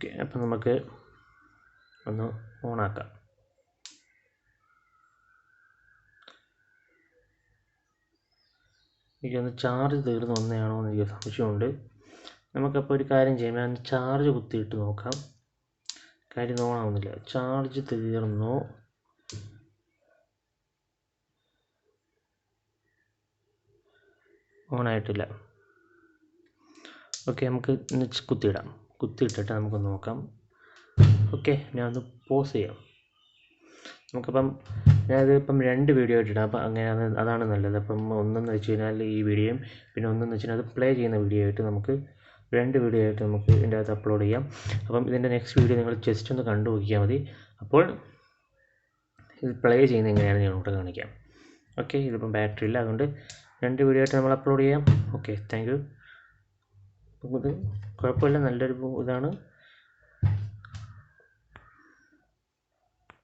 Okay, അപ്പം നമുക്ക് ഒന്ന് ഓണാക്കാം. എനിക്കൊന്ന് ചാർജ് തീർന്ന് വന്നതാണോ എന്ന് എനിക്ക് സംശയമുണ്ട്. നമുക്കപ്പോൾ ഒരു കാര്യം ചെയ്യാം, ഞാൻ ചാർജ് കുത്തിയിട്ട് നോക്കാം. കാര്യം ഓണാവുന്നില്ല. ചാർജ് തീർന്നു. ഓണായിട്ടില്ല. ഓക്കെ, നമുക്ക് കുത്തിയിടാം. കുത്തിയിട്ടിട്ട് നമുക്ക് നോക്കാം. ഓക്കെ, ഞാൻ ഒന്ന് പോസ് ചെയ്യാം. നമുക്കപ്പം ഞാനിതിപ്പം 2 വീഡിയോ ആയിട്ടിടാം. അപ്പം അങ്ങനെ അതാണ് നല്ലത്. അപ്പം ഒന്നെന്ന് വെച്ച് കഴിഞ്ഞാൽ ഈ വീഡിയോയും പിന്നെ ഒന്നെന്ന് വെച്ച് കഴിഞ്ഞാൽ അത് പ്ലേ ചെയ്യുന്ന വീഡിയോ ആയിട്ട് നമുക്ക് 2 വീഡിയോ ആയിട്ട് നമുക്ക് ഇതിൻ്റെ അകത്ത് അപ്ലോഡ് ചെയ്യാം. അപ്പം ഇതിൻ്റെ നെക്സ്റ്റ് വീഡിയോ നിങ്ങൾ ജസ്റ്റ് ഒന്ന് കണ്ടു നോക്കിയാൽ മതി. അപ്പോൾ ഇത് പ്ലേ ചെയ്യുന്നത് എങ്ങനെയാണെന്ന് ഞാൻ ഇവിടെ കാണിക്കാം. ഓക്കെ, ഇതിപ്പം ബാറ്ററി ഇല്ല, അതുകൊണ്ട് 2 വീഡിയോ ആയിട്ട് നമ്മൾ അപ്ലോഡ് ചെയ്യാം. Okay, thank you. ഇത് കുഴപ്പമില്ല, നല്ലൊരു ഇതാണ്.